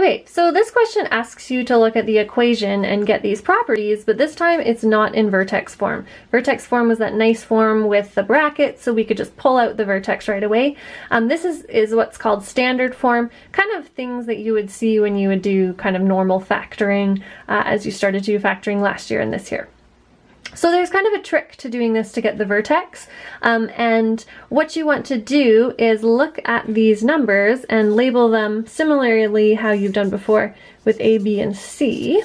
Okay, so this question asks you to look at the equation and get these properties, but this time it's not in vertex form. Vertex form was that nice form with the brackets, so we could just pull out the vertex right away. This is what's called standard form, kind of things that you would see when you would do kind of normal factoring as you started to do factoring last year and this year. So there's kind of a trick to doing this to get the vertex, and what you want to do is look at these numbers and label them similarly how you've done before with A, B, and C.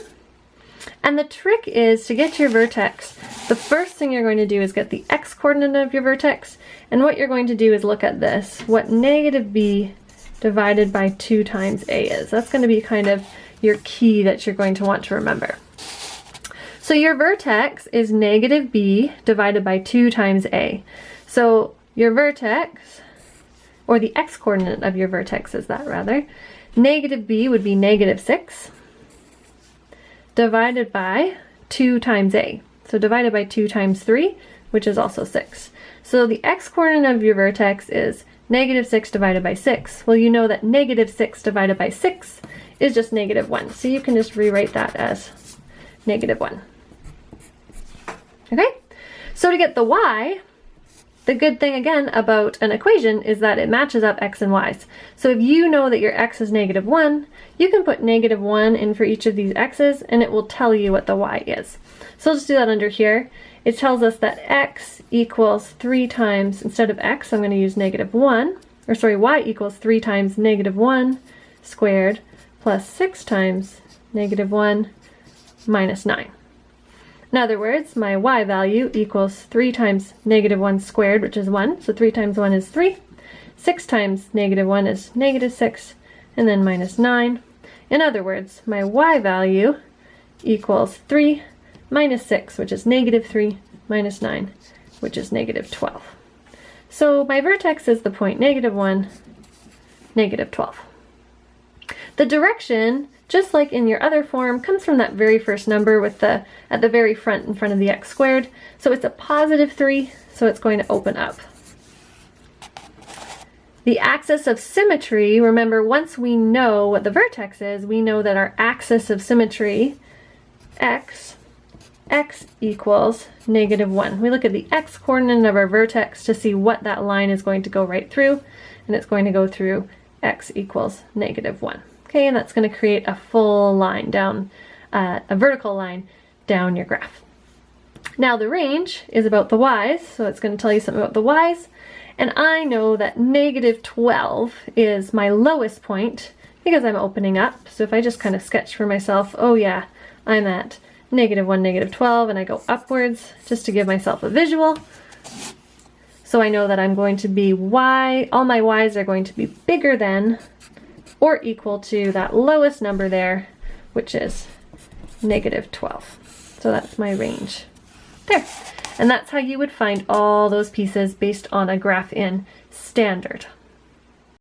And the trick is to get your vertex, the first thing you're going to do is get the x coordinate of your vertex, and what you're going to do is look at this, what negative b divided by 2 times a is. That's going to be kind of your key that you're going to want to remember. So your vertex is negative b divided by 2 times a. So your vertex, or the x-coordinate of your vertex is that rather, negative b would be negative 6 divided by 2 times a. So divided by 2 times 3, which is also 6. So the x-coordinate of your vertex is negative 6 divided by 6. Well, you know that negative 6 divided by 6 is just negative 1. So you can just rewrite that as negative 1. Okay, so to get the y, the good thing again about an equation is that it matches up x and y's. So if you know that your x is negative 1, you can put negative 1 in for each of these x's and it will tell you what the y is. So let's do that under here. It tells us that x equals 3 times, instead of x, I'm going to use negative 1, or sorry, y equals 3 times negative 1 squared plus 6 times negative 1 minus 9. In other words, my y value equals 3 times negative 1 squared, which is 1. So 3 times 1 is 3. 6 times negative 1 is negative 6, and then minus 9. In other words, my y value equals 3 minus 6, which is negative 3, minus 9, which is negative 12. So my vertex is the point negative 1, negative 12. The direction, just like in your other form, comes from that very first number with the at the very front in front of the x squared. So it's a positive 3, so it's going to open up. The axis of symmetry, remember once we know what the vertex is, we know that our axis of symmetry, x equals negative 1. We look at the x coordinate of our vertex to see what that line is going to go right through, and it's going to go through x equals negative 1. Okay, and that's going to create a full line down, a vertical line down your graph. Now the range is about the y's, so it's going to tell you something about the y's, and I know that negative 12 is my lowest point because I'm opening up. So if I just kind of sketch for myself, oh yeah, I'm at negative 1, negative 12, and I go upwards just to give myself a visual. So I know that I'm going to be all my y's are going to be bigger than or equal to that lowest number there, which is negative 12. So that's my range there. And that's how you would find all those pieces based on a graph in Standard.